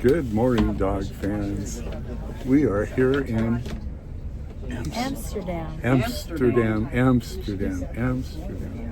Good morning, dog fans. We are here in Amsterdam. Amsterdam.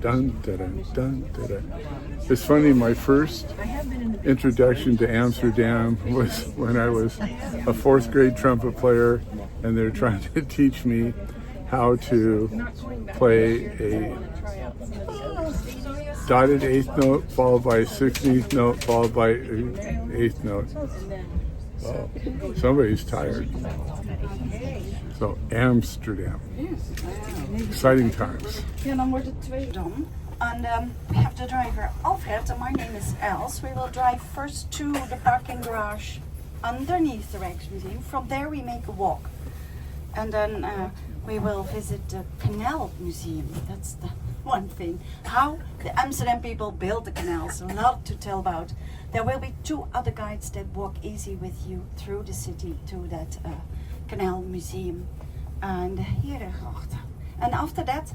Dun, da, dun, dun, da, da. It's funny, my first introduction to Amsterdam was when I was a fourth grade trumpet player, and they're trying to teach me how to play a dotted eighth note followed by a 16th note followed by an eighth note. Well, somebody's tired. So Amsterdam. Exciting times. Ja, dan wordt het twee dan. And we have the driver Alfred, and my name is Els. We will drive first to the parking garage underneath the Rijksmuseum. From there we make a walk. And then we will visit the Canal Museum. That's the one thing. How the Amsterdam people built the canals. A lot to tell about. There will be two other guides that walk easy with you through the city to that Canal Museum. And here de grachten. And after that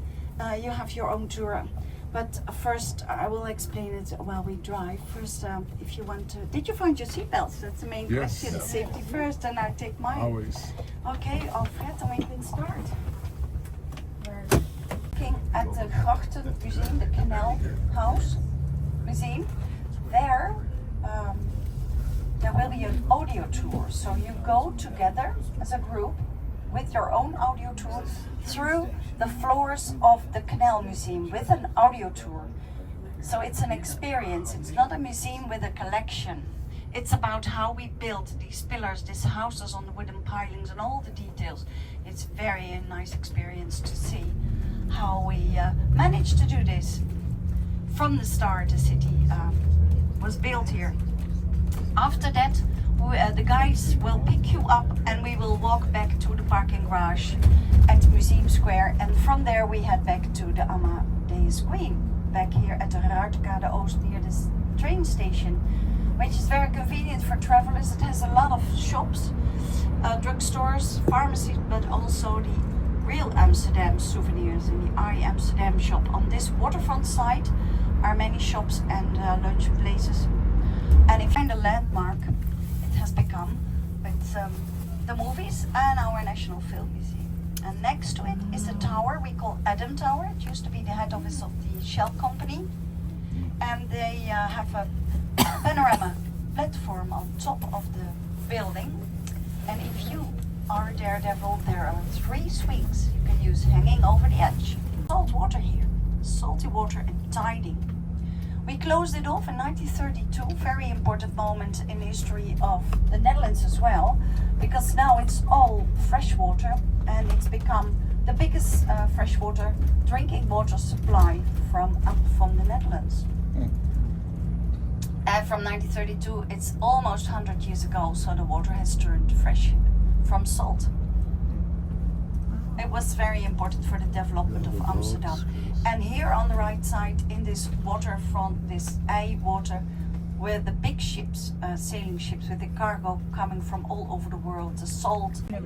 you have your own tour. But first I will explain it while we drive. First, if you want to... Did you find your seatbelts? That's the main question. Safety first, and I take mine. Always. Okay, Alfred, dan we can start. We're looking at the Grachten Museum, the Canal House Museum. There will be an audio tour. So you go together as a group with your own audio tour through the floors of the Canal Museum with an audio tour. So it's an experience. It's not a museum with a collection. It's about how we built these pillars, these houses on the wooden pilings and all the details. It's very a nice experience to see how we managed to do this. From the start, the city was built here. After that, the guides will pick you up and we will walk back to the parking garage at Museum Square, and from there we head back to the Amadeus Queen, back here at the Ruiterkade Oost near this train station, which is very convenient for travelers. It has a lot of shops, drugstores, pharmacies, but also the real Amsterdam souvenirs in the I Amsterdam shop. On this waterfront side are many shops and lunch places. And if you find a landmark, it has become with the movies and our National Film Museum. And next to it is a tower we call Adam Tower. It used to be the head office of the Shell company. And they have a panorama platform on top of the building. And if you are Daredevil, there are 3 swings you can use hanging over the edge. Salt water here, salty water and tiding. We closed it off in 1932, very important moment in the history of the Netherlands as well, because now it's all fresh water and it's become the biggest freshwater drinking water supply from the Netherlands. And from 1932, it's almost 100 years ago, so the water has turned fresh from salt. It was very important for the development of Amsterdam. And here on the right side, in this waterfront, this water, where the big ships, sailing ships with the cargo coming from all over the world, the salt. No,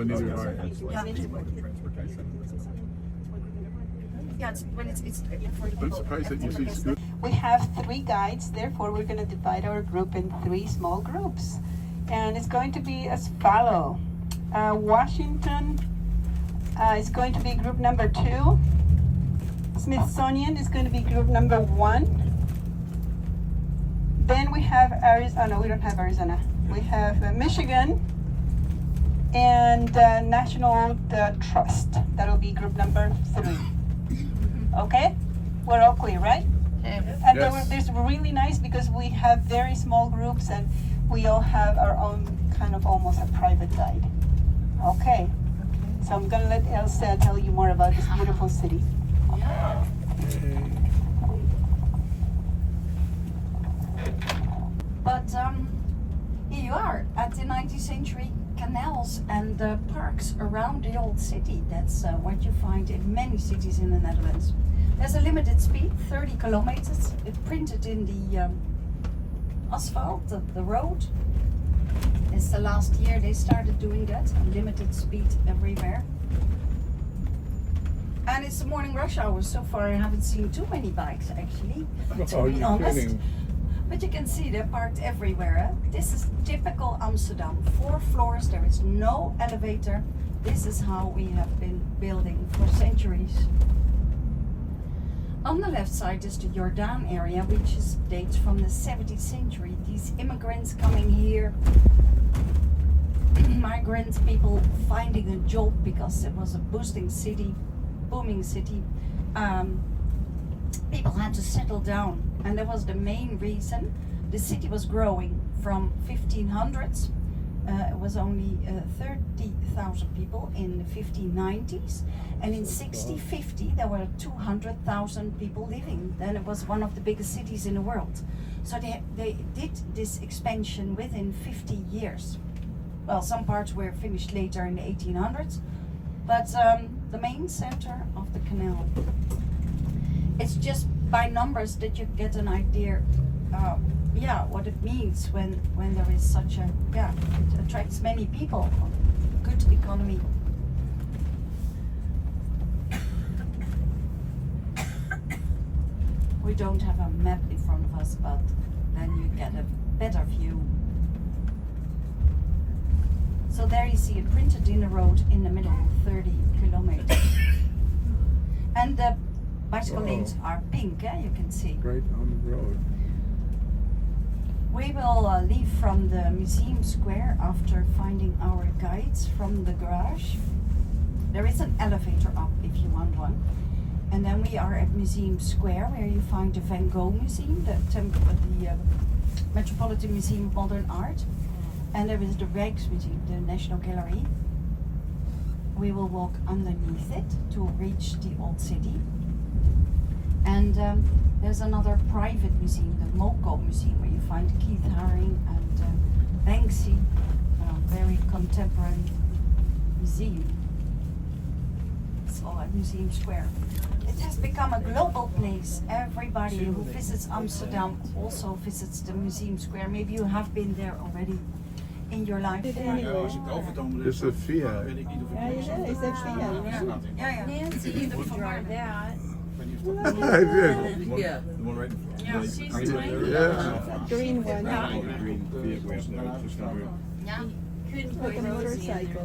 neither do I. Yeah, it's I'm surprised that you see scoot. We have 3 guides, therefore we're going to divide our group in 3 small groups. And it's going to be as follow. Washington is going to be group number 2. Smithsonian is going to be group number 1. Then we have Arizona. We don't have Arizona. We have Michigan and National Trust. That'll be group number 3. Okay? We're all clear, right? And Yes. there's really nice because we have very small groups and we all have our own kind of almost a private guide. Okay. So I'm gonna let Elsa tell you more about this beautiful city. But here you are at the 19th century canals and parks around the old city. That's what you find in many cities in the Netherlands. There's a limited speed, 30 kilometers. It's printed in the asphalt of the road. It's the last year they started doing that, limited speed everywhere. And it's the morning rush hour. So far I haven't seen too many bikes actually, to be honest. Kidding. But you can see they're parked everywhere. This is typical Amsterdam. 4 floors, there is no elevator. This is how we have been building for centuries. On the left side is the Jordan area, which dates from the 17th century. These immigrants coming here, migrants, people finding a job because it was a booming city. People had to settle down, and that was the main reason. The city was growing from 1500s. It was only 30,000 people in the 1590s, and in 1650 there were 200,000 people living. Then it was one of the biggest cities in the world. So they did this expansion within 50 years. Well, some parts were finished later in the 1800s, but the main center of the canal. It's just by numbers that you get an idea, what it means when there is such a, it attracts many people, good economy. We don't have a map in front of us, but then you get a better view. So there you see it printed in the road in the middle, 30 kilometers. And the bicycle lanes are pink, you can see. Right on the road. We will leave from the museum square after finding our guides from the garage. There is an elevator up if you want one. And then we are at Museum Square, where you find the Van Gogh Museum, the Metropolitan Museum of Modern Art. And there is the Rijks Museum, the National Gallery. We will walk underneath it to reach the old city. And there's another private museum, the Moco Museum, where you find Keith Haring and Banksy, very contemporary museum. It's all at Museum Square. It has become a global place. Everybody who visits Amsterdam also visits the Museum Square. Maybe you have been there already in your life. It's a Fiat. Is that Fiat? Yeah. Nancy used to drive that. I did. Yeah. The one right in front. Yeah, she's tiny. Yeah. Green one. Yeah. Couldn't Like put a Rosie motorcycle.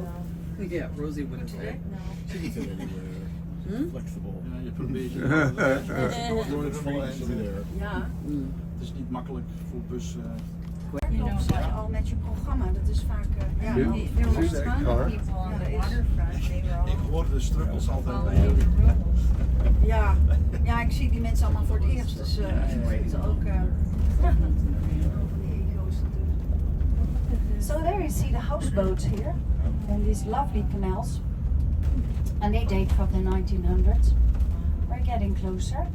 in there. Yeah, Rosie wouldn't fit. She can fit anywhere. Flexible. Ja, je hebt een beetje door het verleden there. Ja. Het is niet makkelijk voor bus. Opzij al met je programma, dat is vaak Yeah. There were See that tons car? of people on the waterfront. They were Ik all hoorde de struggles altijd following bij. the rules. ja, ik zie die mensen allemaal voor het eerst, dus ik vind het ook So there you see the houseboats here, and these lovely canals, and they date from the 1900s. We're getting closer,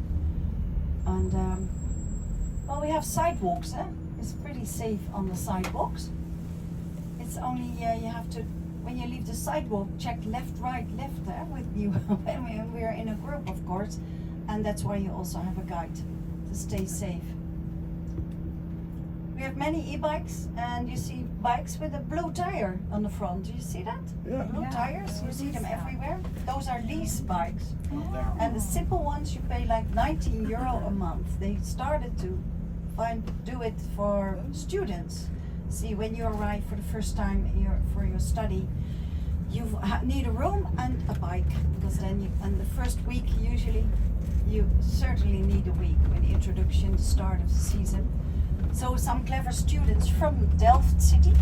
and well, we have sidewalks, It's pretty safe on the sidewalks. It's only you have to, when you leave the sidewalk, check left, right, left with you. When we're in a group, of course, and that's why you also have a guide to stay safe. We have many e-bikes, and you see bikes with a blue tire on the front. Do you see that? Yeah. Blue tires, you see them everywhere. Those are lease bikes. And the simple ones you pay like €19 a month. They started to do it for students. See, when you arrive for the first time for your study, you need a room and a bike, because then and the first week usually you certainly need a week with the introduction, the start of the season. So some clever students from Delft city,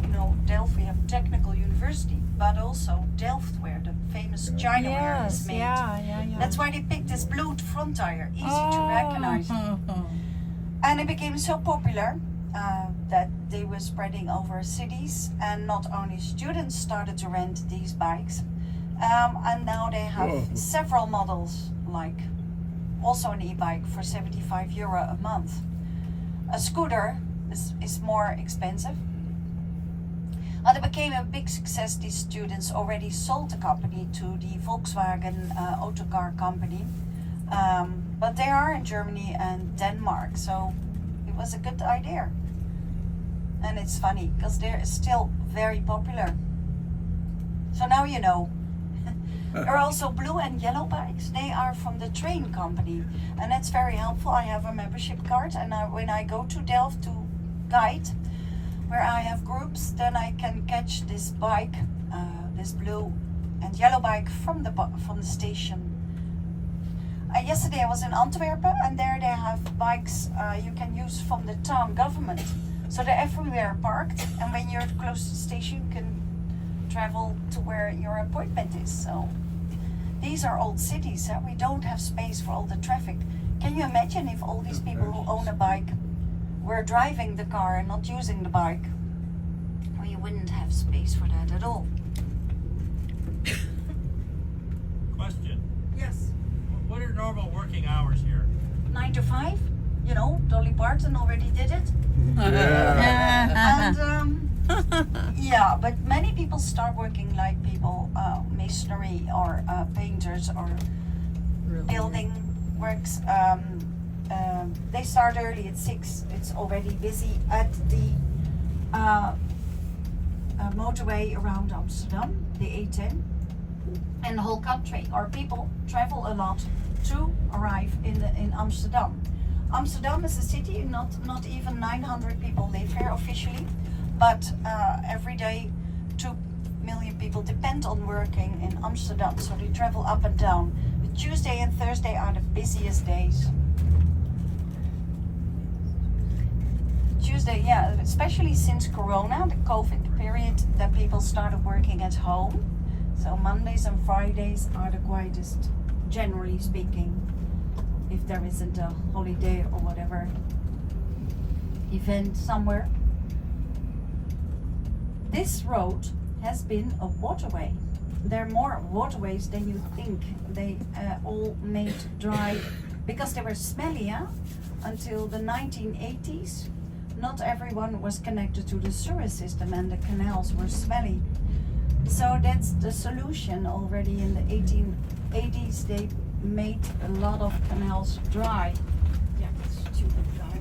Delft, we have technical university, but also Delft, where the famous China ware is made. Yeah. That's why they picked this blue front tire, easy to recognize. And it became so popular that they were spreading over cities, and not only students started to rent these bikes, and now they have several models, like also an e-bike for €75 a month. A scooter is more expensive. And it became a big success. These students already sold the company to the Volkswagen autocar company. But they are in Germany and Denmark, so it was a good idea. And it's funny, because they're still very popular. So now you know. There are also blue and yellow bikes. They are from the train company, and that's very helpful. I have a membership card, and when I go to Delft to guide, where I have groups, then I can catch this bike, this blue and yellow bike from the station. Yesterday I was in Antwerp, and there they have bikes you can use from the town government. So they're everywhere parked, and when you're close to the station, you can travel to where your appointment is. So these are old cities. We don't have space for all the traffic. Can you imagine if all these people who own a bike were driving the car and not using the bike? Well, you wouldn't have space for that at all. Question. Yes. What are normal working hours here? 9 to 5, you know, Dolly Parton already did it. Yeah. And yeah, but many people start working like people, masonry or painters or building works. They start early at 6. It's already busy at the motorway around Amsterdam, the A10, and the whole country. Or people travel a lot to arrive in Amsterdam. Amsterdam is a city, not even 900 people live here officially, but every day 2 million people depend on working in Amsterdam, so they travel up and down. But Tuesday and Thursday are the busiest days. Tuesday, yeah, especially since Corona, the COVID period, that people started working at home. So Mondays and Fridays are the quietest, generally speaking, if there isn't a holiday or whatever event somewhere. This road has been a waterway. There are more waterways than you think. They all made dry because they were smelly, until the 1980s. Not everyone was connected to the sewer system, and the canals were smelly. So that's the solution. Already in the 1880s they made a lot of canals dry. Yeah, stupid guy.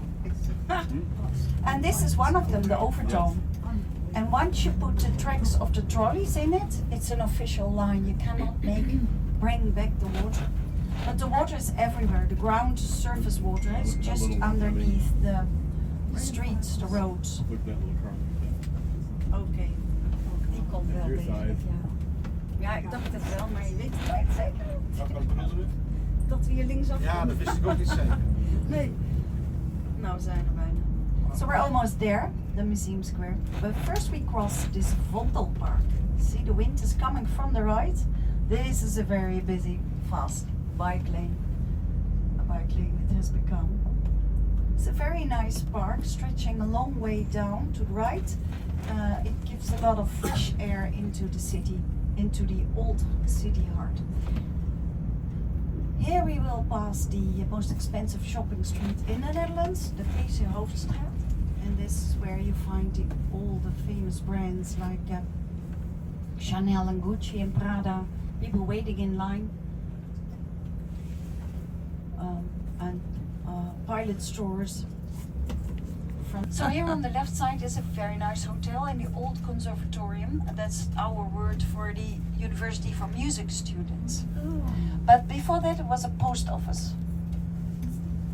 And this is one of them, the Overtoom. And once you put the tracks of the trolleys in it, it's an official line. You cannot bring back the water. But the water is everywhere. The ground surface water is just underneath the streets, the roads. Look at that little car. Oké. Die komt wel Your degelijk, side. ja. Ja, ik dacht het wel, maar je weet het nooit zeker. Wat bedoelde je? Dat we hier linksaf Ja, dat wist ik ook niet zeker. Nee. Nou, we zijn er bijna. So we're almost there, the museum square. But first we cross this Vondelpark. See, the wind is coming from the right. This is a very busy, fast bike lane. A bike lane it has become. It's a very nice park, stretching a long way down to the right. It gives a lot of fresh air into the city, into the old city heart. Here we will pass the most expensive shopping street in the Netherlands, the Friese Hoofdstraat. And this is where you find all the famous brands like Chanel and Gucci and Prada. People waiting in line. And pilot stores. So here on the left side is a very nice hotel and the old conservatorium. That's our word for the University for Music students. But before that it was a post office.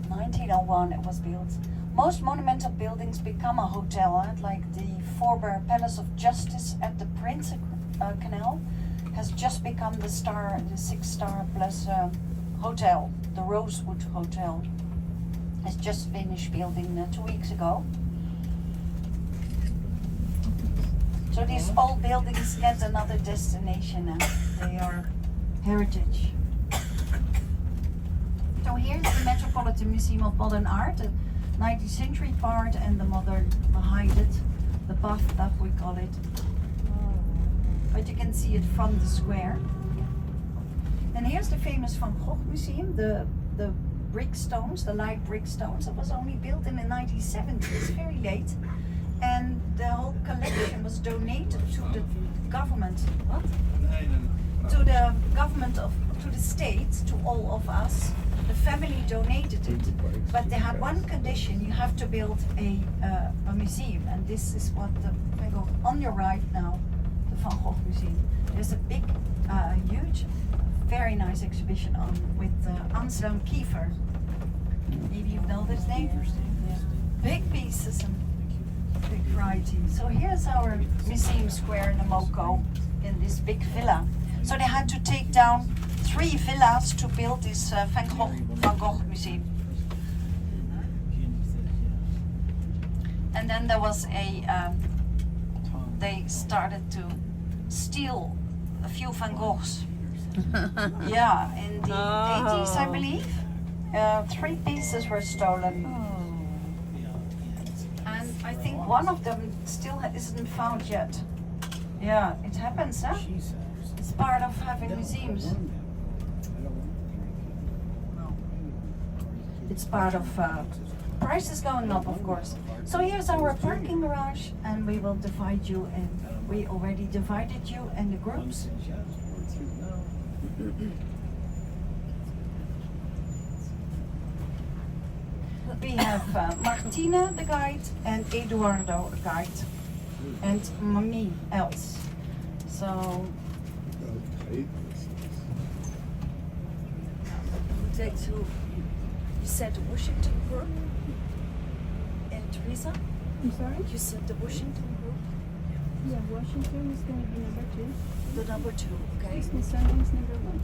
1901 it was built. Most monumental buildings become a hotel, like the Voorburg Palace of Justice at the Prince Canal has just become the 6-star plus hotel, the Rosewood Hotel. Has just finished building 2 weeks ago. So these old buildings get another destination now. They are heritage. So here's the Metropolitan Museum of Modern Art, the 19th century part, and the modern behind it, the bathtub we call it. But you can see it from the square. And here's the famous Van Gogh Museum, the brick stones, the light brick stones. It was only built in the 1970s, very late. And the whole collection was donated to the government. What? To the government to the state, to all of us. The family donated it, but they had one condition: you have to build a museum. And this is what the Van Gogh on your right now, the Van Gogh Museum. There's a big, huge, very nice exhibition on with Amsterdam Kiefer. Maybe you know this name? Big pieces and big variety. So here's our museum square in the Moco in this big villa. So they had to take down 3 villas to build this Van Gogh museum. And then there was they started to steal a few Van Goghs. Yeah, in the 80s, I believe. 3 pieces were stolen. And I think one of them still isn't found yet. Yeah, it happens, huh? It's part of having museums. It's part of prices going up, of course. So here's our parking garage, and we will divide you, and we already divided you in the groups. We have Martina, the guide, and Eduardo, the guide, and me, else. So Take to, you said the Washington group and Teresa? I'm sorry? You said the Washington group? Yeah, Washington is going to be number 2. The number 2, okay? Smithsonian is number 1.